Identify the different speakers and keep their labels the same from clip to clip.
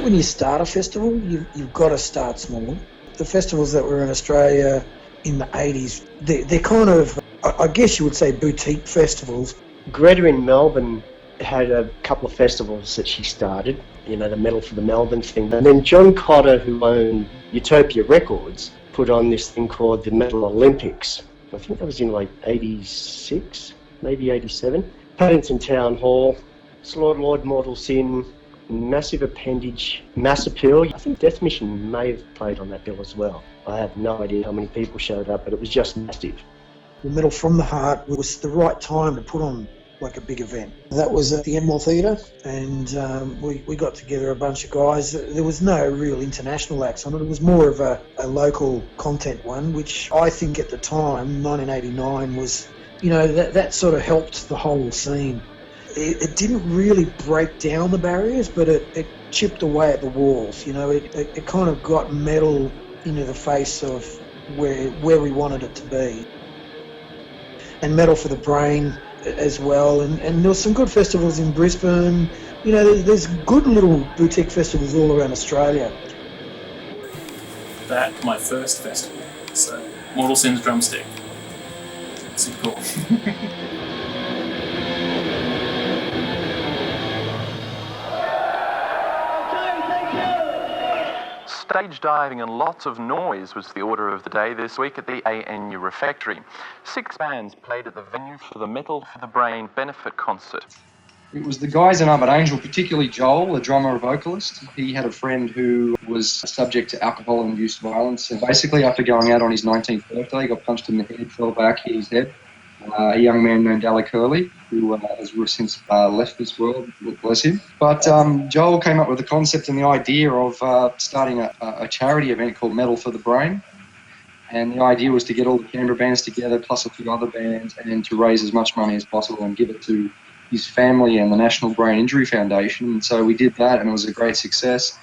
Speaker 1: when you start a festival, you've got to start small. The festivals that were in Australia in the 80s, they're kind of, I guess you would say, boutique festivals.
Speaker 2: Greta in Melbourne had a couple of festivals that she started, you know, the Metal for the Melbourne thing. And then John Cotter, who owned Utopia Records, put on this thing called the Metal Olympics. I think that was in like 86, maybe 87. Paddington Town Hall, Slaughter Lord, Mortal Sin, Massive Appendage, Mass Appeal. I think Death Mission may have played on that bill as well. I have no idea how many people showed up, but it was just massive.
Speaker 1: The Metal from the Heart was the right time to put on like a big event. That was at the Enmore Theatre, and we got together a bunch of guys. There was no real international acts on it. It was more of a local content one, which I think at the time, 1989, was, you know, that sort of helped the whole scene. It didn't really break down the barriers, but it chipped away at the walls. You know, it kind of got metal into the face of where we wanted it to be. And Metal for the Brain as well, and there were some good festivals in Brisbane. You know, there's good little boutique festivals all around Australia.
Speaker 3: That, my first festival, so Mortal Sin's Drumstick. Super cool.
Speaker 4: Stage diving and lots of noise was the order of the day this week at the ANU Refectory. 6 bands played at the venue for the Metal for the Brain benefit concert.
Speaker 5: It was the guys in Armored Angel, particularly Joel, the drummer and vocalist. He had a friend who was subject to alcohol-induced violence, and basically after going out on his 19th birthday, he got punched in the head, fell back, hit his head. A young man named Alec Hurley, who has since left this world, bless him. But Joel came up with the concept and the idea of starting a charity event called Metal for the Brain. And the idea was to get all the Canberra bands together, plus a few other bands, and to raise as much money as possible and give it to his family and the National Brain Injury Foundation. And so we did that, and it was a great success.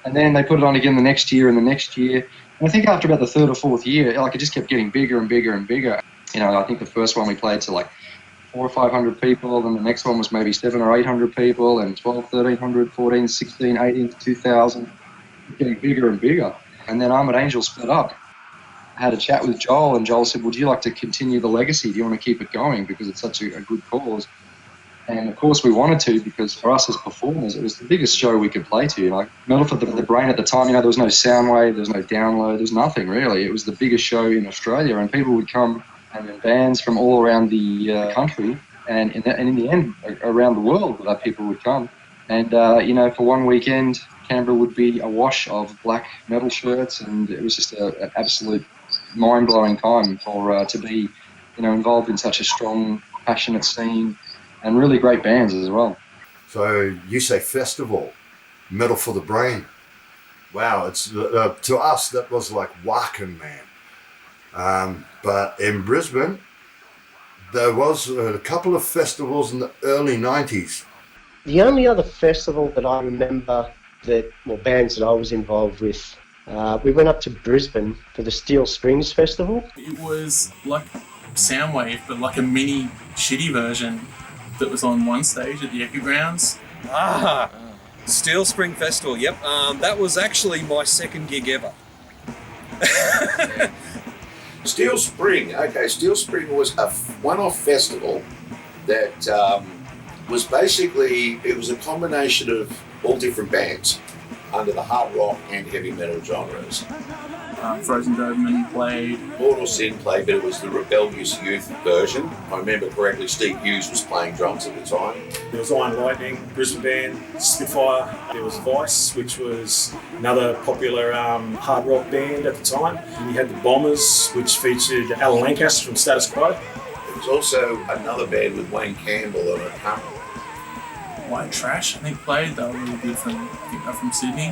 Speaker 5: And then they put it on again the next year and the next year. And I think after about the third or fourth year, like, it just kept getting bigger and bigger and bigger. You know, I think the first one we played to like 400 or 500 people, and the next one was maybe 700 or 800 people, and 12, 1300, 14, 16, 18, 2000, getting bigger and bigger. And then Armored Angel split up. I had a chat with Joel, and Joel said, would you like to continue the legacy? Do you want to keep it going? Because it's such a good cause. And of course we wanted to, because for us as performers, it was the biggest show we could play to. Like Metal for the Brain at the time, you know, there was no sound wave, there was no download, there was nothing really. It was the biggest show in Australia, and people would come, and then bands from all around the country, and in the end, around the world, that people would come. And, you know, for one weekend, Canberra would be awash of black metal shirts, and it was just an absolute mind-blowing time for to be, you know, involved in such a strong, passionate scene, and really great bands as well.
Speaker 6: So you say festival, Metal for the Brain. Wow, it's to us that was like Wacken, man. But in Brisbane, there was a couple of festivals in the early 90s.
Speaker 2: The only other festival that I remember bands that I was involved with, we went up to Brisbane for the Steel Springs Festival.
Speaker 3: It was like Soundwave, but like a mini shitty version that was on one stage at the Echo Grounds.
Speaker 7: Steel Spring Festival, yep. That was actually my second gig ever.
Speaker 8: Steel Spring, okay, Steel Spring was a one-off festival that was basically, it was a combination of all different bands under the hard rock and heavy metal genres.
Speaker 3: Frozen Doberman played.
Speaker 8: Mortal Sin played, but it was the Rebellious Youth version. If I remember correctly, Steve Hughes was playing drums at the time.
Speaker 9: There was Iron Lightning, Brisbane band, Spitfire. There was Vice, which was another popular hard rock band at the time. And you had the Bombers, which featured Alan Lancaster from Status Quo.
Speaker 8: There was also another band with Wayne Campbell on it.
Speaker 3: White Trash, I think, played. They were really good from Sydney.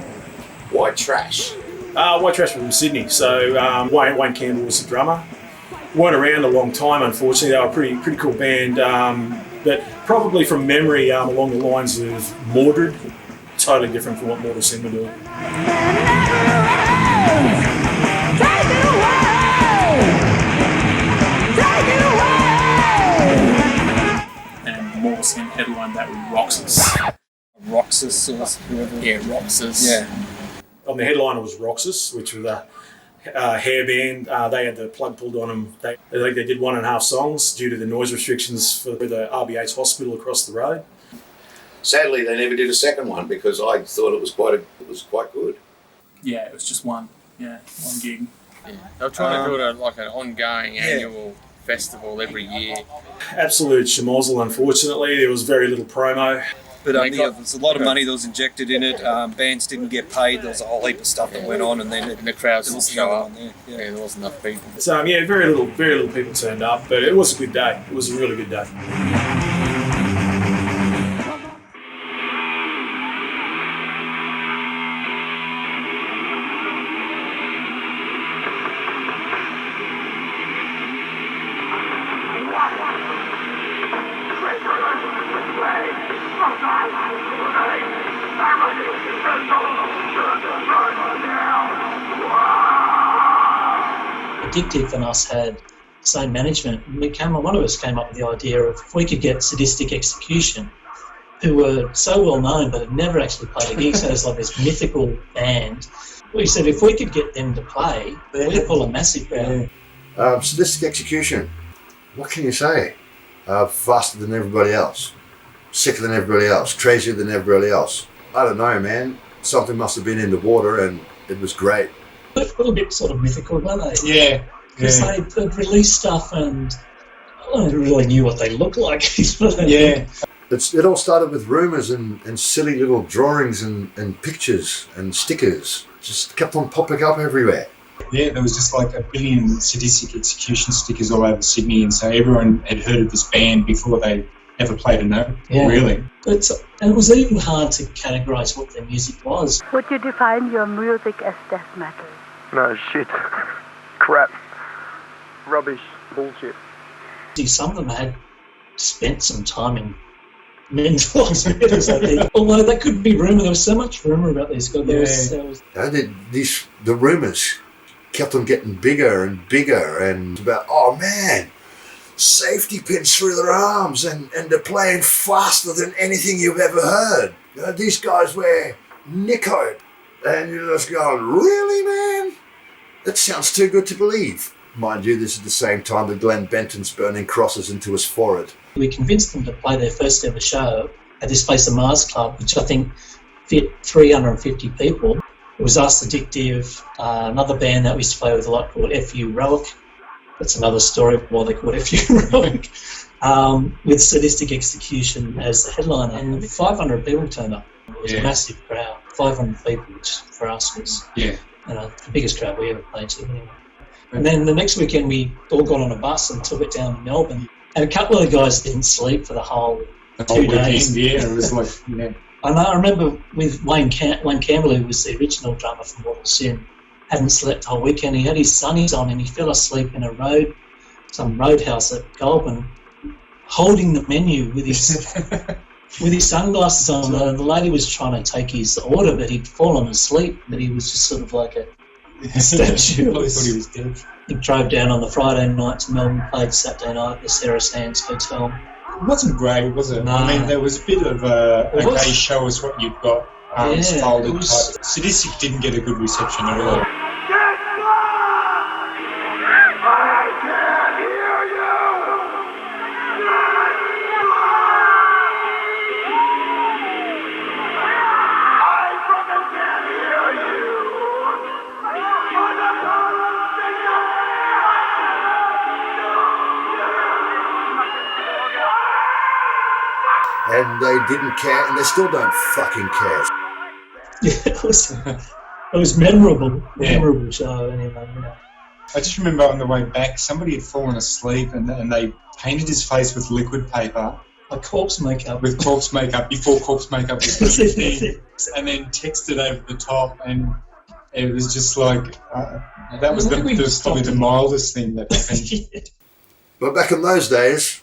Speaker 8: White Trash?
Speaker 9: White Trash from Sydney. So Wayne Campbell was the drummer. Weren't around a long time, unfortunately. They were a pretty cool band. But probably from memory, along the lines of Mordred, totally different from what Mortal Sin were doing. And Mortal Sin headlined that with Roxas.
Speaker 7: Roxas Roxas, whoever.
Speaker 3: Yeah, Roxas.
Speaker 7: Yeah.
Speaker 9: On the headliner was Roxas, which was a hair band. They had the plug pulled on them. I think they did 1.5 songs due to the noise restrictions for the RBH hospital across the road.
Speaker 8: Sadly, they never did a second one because I thought it was quite good.
Speaker 3: Yeah, it was just one. Yeah, one gig.
Speaker 10: Yeah. They were trying to do it like an ongoing annual festival every year.
Speaker 9: Absolute schmozzle, unfortunately. There was very little promo.
Speaker 7: But there's a lot of money that was injected in it. Bands didn't get paid. There was a whole heap of stuff that went on, and then
Speaker 10: the crowds didn't show up.
Speaker 7: Yeah,
Speaker 10: there wasn't enough people.
Speaker 9: So very little people turned up, but it was a good day. It was a really good day.
Speaker 1: Addictive and us had the same management. One of us came up with the idea of if we could get Sadistic Execution, who were so well known but had never actually played a gig, so it's like this mythical band. We said if we could get them to play, we'd pull a massive crowd.
Speaker 6: Sadistic Execution, what can you say? Faster than everybody else, sicker than everybody else, crazier than everybody else. I don't know, man. Something must have been in the water and it was great.
Speaker 1: A little bit sort of mythical, weren't they?
Speaker 5: Yeah.
Speaker 1: Because they'd release stuff and I never really knew what they looked like.
Speaker 5: Yeah.
Speaker 6: It all started with rumours and silly little drawings and pictures and stickers. Just kept on popping up everywhere.
Speaker 5: Yeah, there was just like 1 billion Sadistic Execution stickers all over Sydney, and so everyone had heard of this band before they ever played a note.
Speaker 1: Yeah.
Speaker 5: Really.
Speaker 1: And it was even hard to categorise what their music was.
Speaker 11: Would you define your music as death metal?
Speaker 12: No, shit. Crap. Rubbish. Bullshit.
Speaker 1: Some of them had spent some time in men's hospitals, I think. Although that could be rumour. There was so much rumour about these guys.
Speaker 6: The rumours kept on getting bigger and bigger, and about, oh man, safety pins through their arms, and they're playing faster than anything you've ever heard. These guys wear Nico, and you're just going, really, man? That sounds too good to believe. Mind you, this is the same time that Glenn Benton's burning crosses into his forehead.
Speaker 1: We convinced them to play their first ever show at this place, the Mars Club, which I think fit 350 people. It was us, Addictive, another band that we used to play with a lot called FU Relic. That's another story why they called FU Relic. With Sadistic Execution as the headliner. And 500 people turned up. It was a massive crowd. 500 people, which for us was the biggest crowd we ever played to anyway. And then the next weekend we all got on a bus and took it down to Melbourne. And a couple of the guys didn't sleep for the whole 2 days.
Speaker 5: Yeah, it was like,
Speaker 1: And I remember with Wayne Campbell, who was the original drummer from Mortal Sin, hadn't slept the whole weekend. He had his sunnies on and he fell asleep in some roadhouse at Goulburn, holding the menu with his sunglasses on. The lady was trying to take his order, but he'd fallen asleep. But he was just sort of like a statue. I thought he was dead. He drove down on the Friday night to Melbourne, played Saturday night at the Sarah Sands Hotel.
Speaker 5: It wasn't great, was it?
Speaker 1: No.
Speaker 5: I mean, there was a bit of okay, show us what you've got. Folded type. Sadistic didn't get a good reception at all.
Speaker 6: And they didn't care, and they still don't fucking care.
Speaker 1: Yeah, it was memorable show anyway.
Speaker 5: I just remember on the way back, somebody had fallen asleep and they painted his face with liquid paper.
Speaker 1: Like corpse makeup.
Speaker 5: With corpse makeup, before corpse makeup was a thing. And then texted over the top, and it was just like, that was probably the mildest thing that happened.
Speaker 6: But back in those days,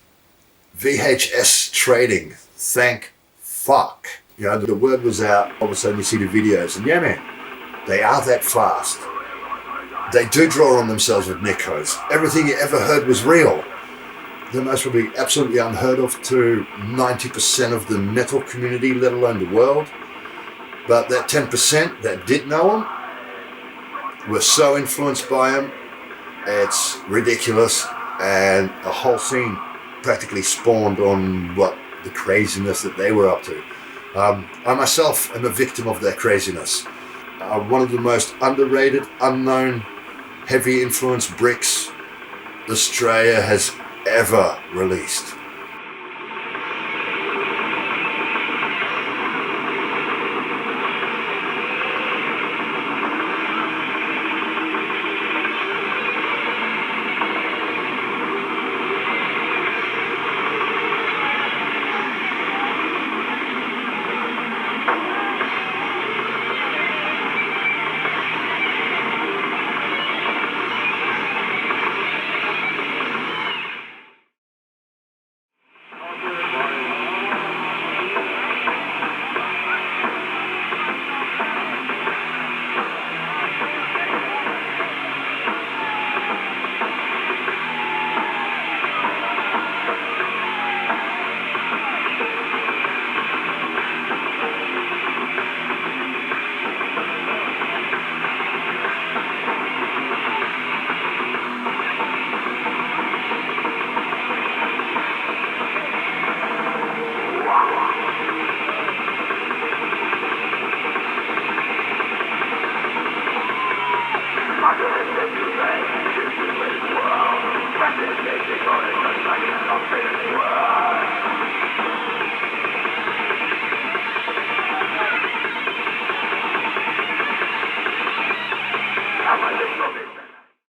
Speaker 6: VHS trading, thank fuck. You know, the word was out, all of a sudden you see the videos, and yeah man, they are that fast. They do draw on themselves with Nikos. Everything you ever heard was real. The most probably absolutely unheard of to 90% of the metal community, let alone the world. But that 10% that did know him were so influenced by him, it's ridiculous, and a whole scene practically spawned on what the craziness that they were up to. I myself am a victim of that craziness. One of the most underrated, unknown, heavy influence bricks Australia has ever released.
Speaker 13: World,